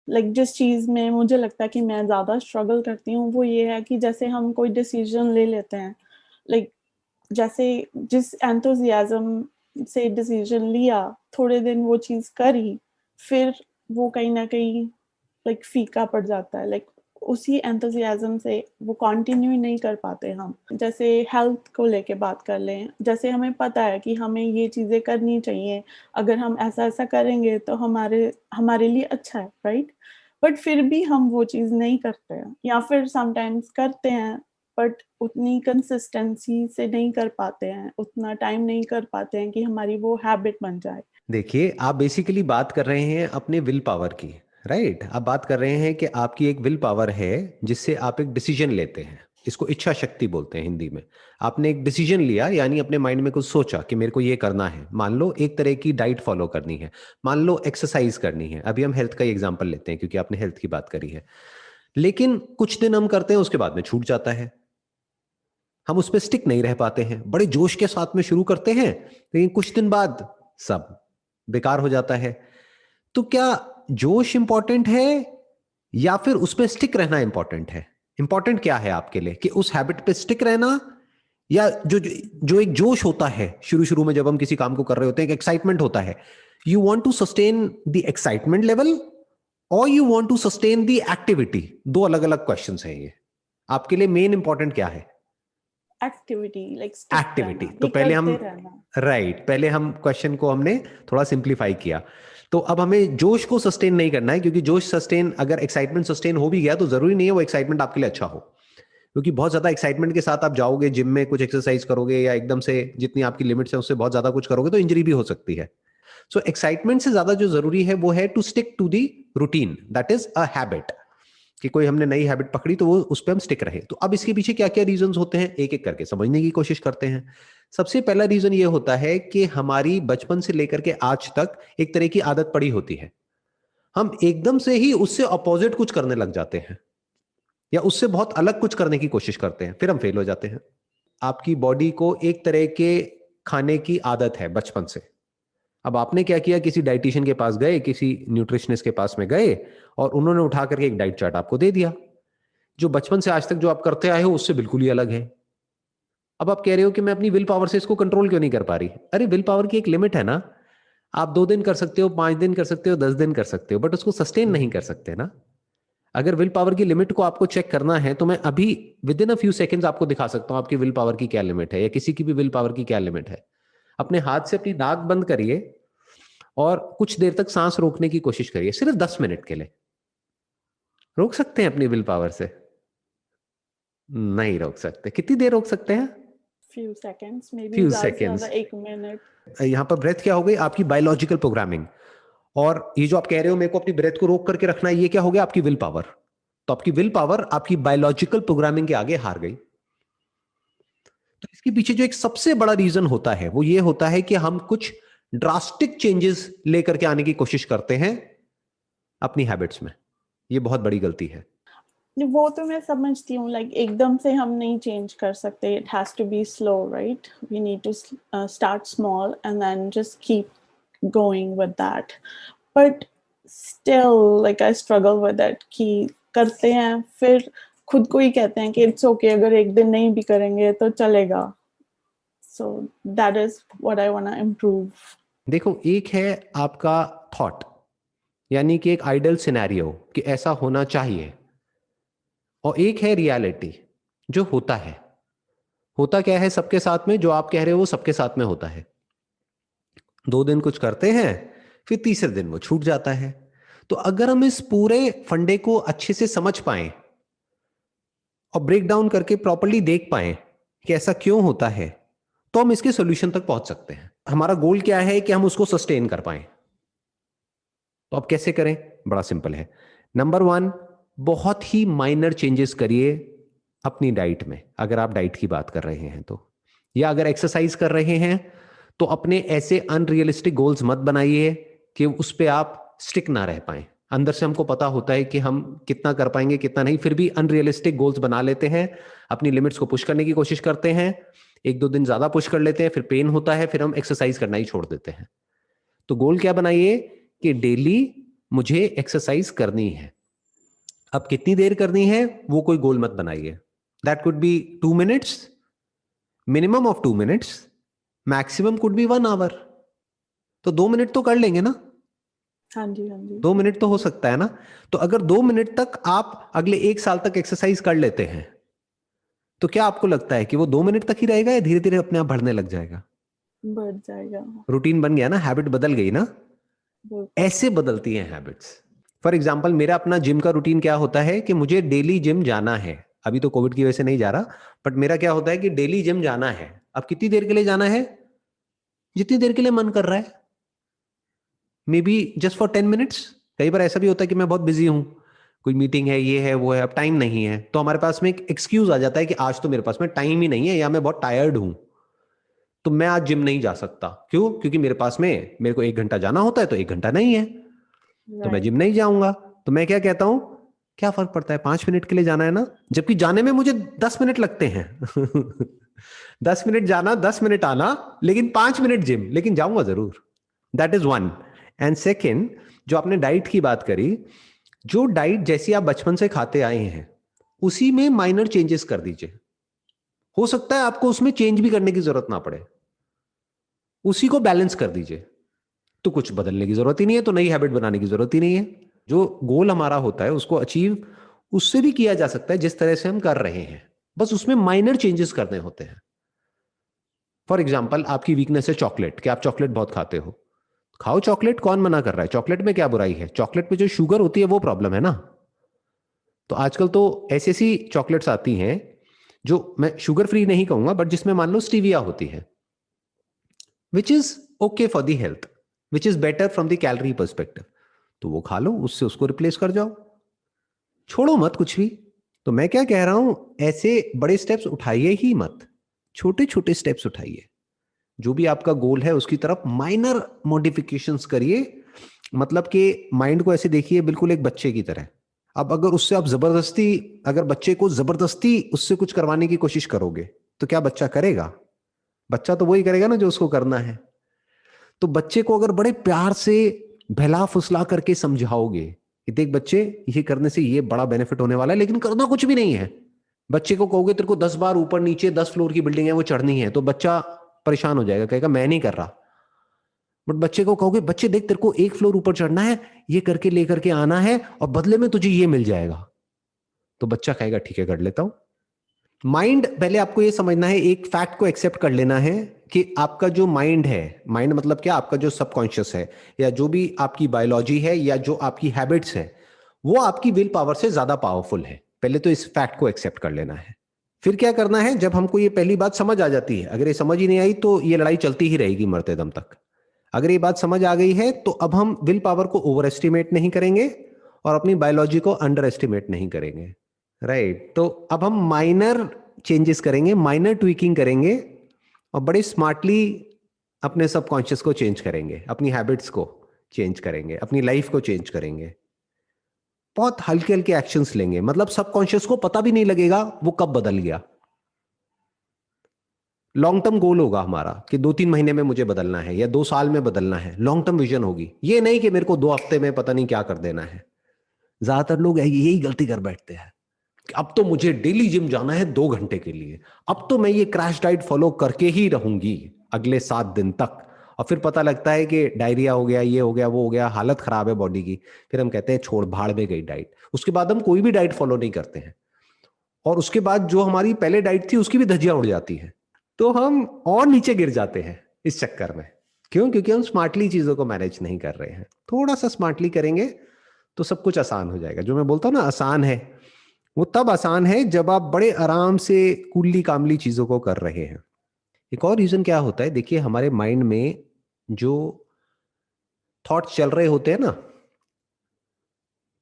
Like जिस चीज में मुझे लगता है कि मैं ज्यादा स्ट्रगल करती हूँ वो ये है कि जैसे हम कोई डिसीजन ले लेते हैं, लाइक जैसे जिस एंथुजियाज्म से डिसीजन लिया, थोड़े दिन वो चीज करी, फिर वो कहीं ना कहीं लाइक फीका पड़ जाता है। लाइक उसी एंथुजियाज्म से वो कंटिन्यू नहीं कर पाते हम। जैसे हेल्थ को लेके बात कर लें, जैसे हमें पता है कि हमें ये चीजें करनी चाहिए, अगर हम ऐसा ऐसा करेंगे तो हमारे हमारे लिए अच्छा है, राइट? बट फिर भी हम वो चीज नहीं करते हैं, या फिर समटाइम्स करते हैं बट उतनी कंसिस्टेंसी से नहीं कर पाते हैं, उतना टाइम नहीं कर पाते हैं कि हमारी वो हैबिट बन जाए। देखिए, आप बेसिकली बात कर रहे हैं अपने विल पावर की। राइट, आप बात कर रहे हैं कि आपकी एक विल पावर है जिससे आप एक डिसीजन लेते हैं। इसको इच्छा शक्ति बोलते हैं हिंदी में। आपने एक डिसीजन लिया, यानी अपने माइंड में कुछ सोचा कि मेरे को ये करना है। मान लो एक तरह की डाइट फॉलो करनी है, मान लो एक्सरसाइज करनी है। अभी हम हेल्थ का एग्जांपल लेते हैं क्योंकि आपने हेल्थ की बात करी है। लेकिन कुछ दिन हम करते हैं, उसके बाद में छूट जाता है। हम उस पर स्टिक नहीं रह पाते हैं। बड़े जोश के साथ में शुरू करते हैं, लेकिन कुछ दिन बाद सब बेकार हो जाता है। तो क्या जोश इंपॉर्टेंट है या फिर उसमें स्टिक रहना इंपॉर्टेंट है? इंपॉर्टेंट क्या है आपके लिए, कि उस हैबिट पे स्टिक रहना, या जो जो एक जोश होता है शुरू शुरू में जब हम किसी काम को कर रहे होते हैं, एक एक्साइटमेंट होता है। You want to sustain the excitement level और you want to sustain the activity. दो अलग अलग क्वेश्चंस हैं ये। आपके लिए मेन इंपॉर्टेंट क्या है? Activity, like stick activity. रहना, तो ये पहले हम, करते रहना। राइट, पहले हम क्वेश्चन को हमने थोड़ा सिंप्लीफाई किया। तो अब हमें जोश को सस्टेन नहीं करना है, क्योंकि जोश सस्टेन, अगर एक्साइटमेंट सस्टेन हो भी गया तो जरूरी नहीं है वो एक्साइटमेंट आपके लिए अच्छा हो। क्योंकि बहुत ज्यादा एक्साइटमेंट के साथ आप जाओगे जिम में, कुछ एक्सरसाइज करोगे या एकदम से जितनी आपकी लिमिट्स है उससे बहुत ज्यादा कुछ करोगे तो इंजरी भी हो सकती है। सो एक्साइटमेंट से ज्यादा जो जरूरी है वो है to stick to the routine, that is a habit. कि कोई हमने नई हैबिट पकड़ी तो वो उस पर हम स्टिक रहे। तो अब इसके पीछे क्या क्या रीजंस होते हैं, एक एक करके समझने की कोशिश करते हैं। सबसे पहला रीजन ये होता है कि हमारी बचपन से लेकर के आज तक एक तरह की आदत पड़ी होती है। हम एकदम से ही उससे अपोजिट कुछ करने लग जाते हैं, या उससे बहुत अलग कुछ करने की कोशिश करते हैं, फिर हम फेल हो जाते हैं। आपकी बॉडी को एक तरह के खाने की आदत है बचपन से। अब आपने क्या किया, किसी डाइटिशियन के पास गए, किसी न्यूट्रिशनिस्ट के पास में गए, और उन्होंने उठा करके एक डाइट चार्ट आपको दे दिया जो बचपन से आज तक जो आप करते आए हो उससे बिल्कुल ही अलग है। अब आप कह रहे हो कि मैं अपनी विल पावर से इसको कंट्रोल क्यों नहीं कर पा रही? अरे, विल पावर की एक लिमिट है ना। आप 2 दिन कर सकते हो, 5 दिन कर सकते हो, 10 दिन कर सकते हो, बट उसको सस्टेन नहीं कर सकते ना। अगर विल पावर की लिमिट को आपको चेक करना है तो मैं अभी with in a few seconds आपको दिखा सकता हूं आपकी विल पावर की क्या लिमिट है, या किसी की भी विल पावर की क्या लिमिट है। अपने हाथ से अपनी नाक बंद करिए और कुछ देर तक सांस रोकने की कोशिश करिए, सिर्फ 10 मिनट के लिए। रोक सकते हैं अपनी विल पावर से? नहीं रोक सकते। कितनी देर रोक सकते हैं? Few seconds, may be few ज्यादा से ज्यादा सेकेंड्स। 1 मिनट। यहां पर ब्रेथ क्या हो गई? आपकी बायोलॉजिकल प्रोग्रामिंग। और ये जो आप कह रहे हो मेरे को अपनी ब्रेथ को रोक करके रखना है, ये क्या हो गया? आपकी विल पावर। तो आपकी विल पावर आपकी बायोलॉजिकल प्रोग्रामिंग के आगे हार गई। तो इसके पीछे जो एक सबसे बड़ा रीजन होता है वो ये होता है कि हम कुछ ड्रास्टिक चेंजेस लेकर के आने की कोशिश करते हैं अपनी हैबिट्स में। ये बहुत बड़ी गलती है। वो तो मैं समझती हूँ, लाइक एकदम से हम नहीं चेंज कर सकते, it has to be slow, right? We need to start small and then just keep going with that. But still like I struggle with that कि करते हैं, फिर खुद को ही कहते हैं कि इट्स ओके, अगर एक दिन नहीं भी करेंगे तो चलेगा। So that is what I want to improve. देखो, एक है आपका थॉट, यानी कि एक आइडल सिनेरियो कि ऐसा होना चाहिए, और एक है रियलिटी जो होता है। होता क्या है सबके साथ में? जो आप कह रहे हो वो सबके साथ में होता है। 2 दिन कुछ करते हैं, फिर तीसरे दिन वो छूट जाता है। तो अगर हम इस पूरे फंडे को अच्छे से समझ पाए और ब्रेक डाउन करके प्रॉपरली देख पाए कि ऐसा क्यों होता है, तो हम इसके सॉल्यूशन तक पहुंच सकते हैं। हमारा गोल क्या है कि हम उसको सस्टेन कर पाए। तो अब कैसे करें? बड़ा सिंपल है। नंबर 1, बहुत ही माइनर चेंजेस करिए अपनी डाइट में, अगर आप डाइट की बात कर रहे हैं तो। या अगर एक्सरसाइज कर रहे हैं तो अपने ऐसे अनरियलिस्टिक गोल्स मत बनाइए कि उस पे आप स्टिक ना रह पाए। अंदर से हमको पता होता है कि हम कितना कर पाएंगे कितना नहीं, फिर भी अनरियलिस्टिक गोल्स बना लेते हैं, अपनी लिमिट्स को पुश करने की कोशिश करते हैं। 1-2 दिन ज्यादा पुश कर लेते हैं, फिर पेन होता है, फिर हम एक्सरसाइज करना ही छोड़ देते हैं। तो गोल क्या बनाइए कि डेली मुझे एक्सरसाइज करनी है। अब कितनी देर करनी है वो कोई गोल मत बनाइए। That could be 2 minutes, minimum of 2 minutes, maximum could be 1 hour. तो 2 मिनट तो कर लेंगे ना, हाँ जी, हाँ जी। 2 मिनट तो हो सकता है ना। तो अगर 2 मिनट तक आप अगले 1 साल तक एक्सरसाइज कर लेते हैं, तो क्या आपको लगता है कि वो 2 मिनट तक ही रहेगा या धीरे धीरे अपने आप बढ़ने लग जाएगा? बढ़ जाएगा। रूटीन बन गया ना, हैबिट बदल गई ना। बिल्कुल। ऐसे बदलती हैं हैबिट्स। फॉर एग्जाम्पल, मेरा अपना जिम का रूटीन क्या होता है कि मुझे डेली जिम जाना है। अभी तो कोविड की वजह से नहीं जा रहा, बट मेरा क्या होता है कि डेली जिम जाना है। अब कितनी देर के लिए जाना है? जितनी देर के लिए मन कर रहा है, may be just for 10 minutes. कई बार ऐसा भी होता है कि मैं बहुत बिजी हूं, कोई मीटिंग है, ये है वो है, अब टाइम नहीं है, तो हमारे पास में एक एक्सक्यूज आ जाता है कि आज तो मेरे पास में टाइम ही नहीं है या मैं बहुत टायर्ड हूं, तो मैं आज जिम नहीं जा सकता। क्यों? क्योंकि मेरे पास में मेरे को 1 घंटा जाना होता है, तो 1 घंटा नहीं है, तो मैं राइट। जिम नहीं जाऊंगा। तो मैं क्या कहता हूं, क्या फर्क पड़ता है, 5 मिनट के लिए जाना है ना, जबकि जाने में मुझे 10 मिनट लगते हैं। 10 मिनट जाना, 10 मिनट आना, लेकिन 5 मिनट जिम, लेकिन जाऊंगा जरूर। That is one. And second, जो आपने डाइट की बात करी, जो डाइट जैसी आप बचपन से खाते आए हैं उसी में माइनर चेंजेस कर दीजिए। हो सकता है आपको उसमें चेंज भी करने की जरूरत ना पड़े, उसी को बैलेंस कर दीजिए, तो कुछ बदलने की जरूरत ही नहीं है, तो नई हैबिट बनाने की जरूरत ही नहीं है। जो गोल हमारा होता है उसको अचीव उससे भी किया जा सकता है जिस तरह से हम कर रहे हैं, बस उसमें माइनर चेंजेस करने होते हैं। फॉर एग्जाम्पल, आपकी वीकनेस है चॉकलेट, कि आप चॉकलेट बहुत खाते हो, खाओ चॉकलेट, कौन मना कर रहा है? चॉकलेट में क्या बुराई है? चॉकलेट में जो शुगर होती है वो प्रॉब्लम है ना। तो आजकल तो ऐसी ऐसी चॉकलेट्स आती हैं जो मैं शुगर फ्री नहीं कहूंगा, बट जिसमें मान लो स्टीविया होती है, which is okay for the health, which is better from the calorie perspective, तो वो खा लो, उससे उसको रिप्लेस कर जाओ, छोड़ो मत कुछ भी। तो मैं क्या कह रहा हूं, ऐसे बड़े स्टेप्स उठाइए ही मत, छोटे छोटे स्टेप्स उठाइए। जो भी आपका गोल है उसकी तरफ माइनर मॉडिफिकेशंस करिए। मतलब कि माइंड को ऐसे देखिए बिल्कुल एक बच्चे की तरह। अब अगर उससे आप जबरदस्ती, अगर बच्चे को जबरदस्ती उससे कुछ करवाने की कोशिश करोगे, तो क्या बच्चा करेगा? बच्चा तो वही करेगा ना जो उसको करना है। तो बच्चे को अगर बड़े प्यार से बहला फुसला करके समझाओगे कि देख बच्चे, ये करने से ये बड़ा बेनिफिट होने वाला है, लेकिन करना कुछ भी नहीं है। बच्चे को कहोगे तेरे को 10 बार ऊपर नीचे 10 फ्लोर की बिल्डिंग है वो चढ़नी है, तो बच्चा परेशान हो जाएगा, कहेगा मैं नहीं कर रहा। बट बच्चे को कहोगे बच्चे देख तेरे को 1 फ्लोर ऊपर चढ़ना है, ये करके लेकर के आना है, और बदले में तुझे ये मिल जाएगा, तो बच्चा कहेगा ठीक है कर लेता हूं। माइंड, पहले आपको ये समझना है, एक फैक्ट को एक्सेप्ट कर लेना है कि आपका जो माइंड है, माइंड मतलब क्या, आपका जो सबकॉन्शियस है, या जो भी आपकी बायोलॉजी है, या जो आपकी हैबिट्स है, वो आपकी विल पावर से ज्यादा पावरफुल है। पहले तो इस फैक्ट को एक्सेप्ट कर लेना है। फिर क्या करना है, जब हमको ये पहली बात समझ आ जाती है, अगर ये समझ ही नहीं आई तो ये लड़ाई चलती ही रहेगी मरते दम तक। अगर ये बात समझ आ गई है तो अब हम विल पावर को ओवर एस्टिमेट नहीं करेंगे और अपनी बायोलॉजी को अंडर एस्टिमेट नहीं करेंगे। राइट, तो अब हम माइनर चेंजेस करेंगे, माइनर ट्वीकिंग करेंगे, और बड़े स्मार्टली अपने सबकॉन्शियस को चेंज करेंगे, अपनी हैबिट्स को चेंज करेंगे, अपनी लाइफ को चेंज करेंगे। बहुत हल्के हल्के एक्शंस लेंगे, मतलब सबकॉन्शियस को पता भी नहीं लगेगा वो कब बदल गया। लॉन्ग टर्म गोल होगा हमारा कि 2-3 महीने में मुझे बदलना है या 2 साल में बदलना है, लॉन्ग टर्म विजन होगी, ये नहीं कि मेरे को 2 हफ्ते में पता नहीं क्या कर देना है। ज्यादातर लोग यही गलती कर बैठते हैं कि अब तो मुझे डेली जिम जाना है 2 घंटे के लिए, अब तो मैं ये क्रैश डाइट फॉलो करके ही रहूंगी अगले 7 दिन तक, और फिर पता लगता है कि डायरिया हो गया, ये हो गया, वो हो गया, हालत खराब है बॉडी की। फिर हम कहते हैं छोड़, भाड़ में गई डाइट। उसके बाद हम कोई भी डाइट फॉलो नहीं करते हैं, और उसके बाद जो हमारी पहले डाइट थी उसकी भी धज्जियां उड़ जाती हैं, तो हम और नीचे गिर जाते हैं इस चक्कर में। क्यों? क्योंकि हम स्मार्टली चीजों को मैनेज नहीं कर रहे हैं। थोड़ा सा स्मार्टली करेंगे तो सब कुछ आसान हो जाएगा। जो मैं बोलता हूं ना आसान है, वो तब आसान है जब आप बड़े आराम से कूली कामली चीजों को कर रहे हैं। एक और रीजन क्या होता है, देखिए हमारे माइंड में जो थॉट्स चल रहे होते हैं ना,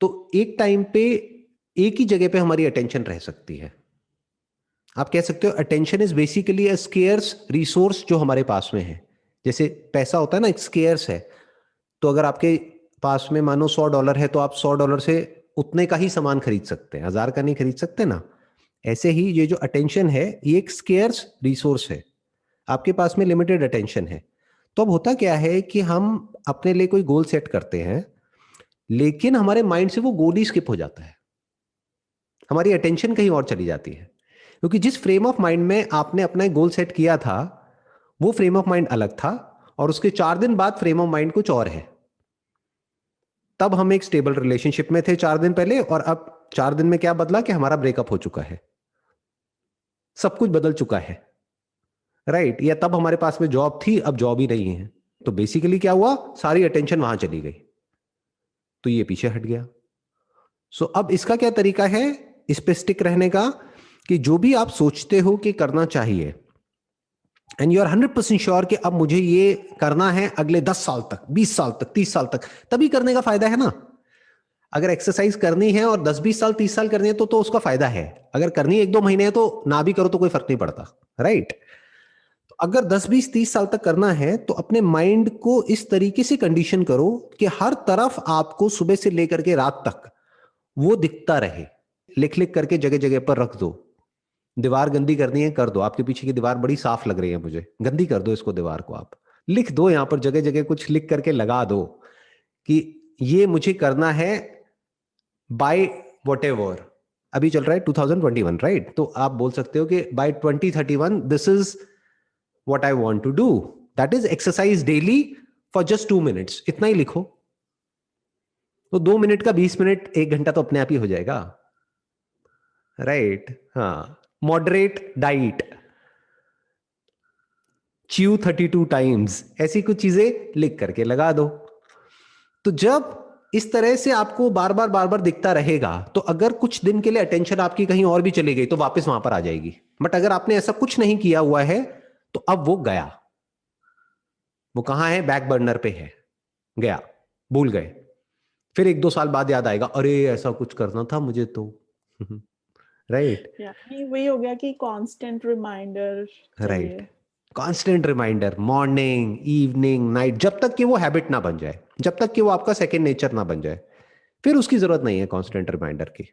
तो एक टाइम पे एक ही जगह पे हमारी अटेंशन रह सकती है। आप कह सकते हो attention is basically a scarce resource जो हमारे पास में है। जैसे पैसा होता है ना, एक स्केयर्स है, तो अगर आपके पास में मानो $100 है, तो आप $100 से उतने का ही सामान खरीद सकते हैं, 1000 का नहीं खरीद सकते ना। ऐसे ही ये जो अटेंशन है ये एक स्केयर्स रिसोर्स है, आपके पास में लिमिटेड अटेंशन है। तो अब होता क्या है कि हम अपने लिए कोई गोल सेट करते हैं, लेकिन हमारे माइंड से वो गोल ही स्किप हो जाता है, हमारी अटेंशन कहीं और चली जाती है, क्योंकि जिस फ्रेम ऑफ माइंड में आपने अपना गोल सेट किया था वो फ्रेम ऑफ माइंड अलग था, और उसके 4 दिन बाद फ्रेम ऑफ माइंड कुछ और है। तब हम एक स्टेबल रिलेशनशिप में थे 4 दिन पहले, और अब 4 दिन में क्या बदला कि हमारा ब्रेकअप हो चुका है, सब कुछ बदल चुका है, राइट? या तब हमारे पास में जॉब थी, अब जॉब ही नहीं है, तो बेसिकली क्या हुआ, सारी अटेंशन वहां चली गई, तो ये पीछे हट गया। सो अब इसका क्या तरीका है इस पे स्टिक रहने का, कि जो भी आप सोचते हो कि करना चाहिए, एंड यू आर 100% श्योर कि अब मुझे ये करना है अगले 10 साल तक, 20 साल तक, 30 साल तक, तभी करने का फायदा है ना। अगर एक्सरसाइज करनी है और 10-20 साल 30 साल करनी है तो उसका फायदा है, अगर करनी 1-2 महीने है तो ना भी करो तो कोई फर्क नहीं पड़ता, राइट? तो अगर 10-20-30 साल तक करना है तो अपने माइंड को इस तरीके से कंडीशन करो कि हर तरफ आपको सुबह से लेकर के रात तक वो दिखता रहे, लिख लिख करके जगह जगह पर रख दो। दीवार गंदी करनी है कर दो, आपके पीछे की दीवार बड़ी साफ लग रही है, मुझे गंदी कर दो इसको, दीवार को आप लिख दो, यहां पर जगह जगह कुछ लिख करके लगा दो कि ये मुझे करना है बाय व्हाटएवर। अभी चल रहा है 2021, राइट? तो आप बोल सकते हो कि by 2031 this is what I want to do, that is exercise daily for just 2 minutes, इतना ही लिखो। तो 2 मिनट का 20 मिनट 1 घंटा तो अपने आप ही हो जाएगा, राइट? हाँ, मॉडरेट डाइट, च्यू 32 टाइम्स, ऐसी कुछ चीजें लिख करके लगा दो। तो जब इस तरह से आपको बार बार दिखता रहेगा, तो अगर कुछ दिन के लिए अटेंशन आपकी कहीं और भी चली गई तो वापस वहां पर आ जाएगी। बट अगर आपने ऐसा कुछ नहीं किया हुआ है तो अब वो गया, वो कहां है, बैक बर्नर पे है, गया, भूल गए। फिर 1-2 साल बाद याद आएगा, अरे ऐसा कुछ करना था मुझे तो, राइट? नहीं, वही हो गया कि कांस्टेंट रिमाइंडर राइट, चाहिए। Constant reminder, morning, evening, night, जब तक कि वो हैबिट ना बन जाए, जब तक कि वो आपका सेकेंड नेचर ना बन जाए, फिर उसकी जरूरत नहीं है कांस्टेंट रिमाइंडर की।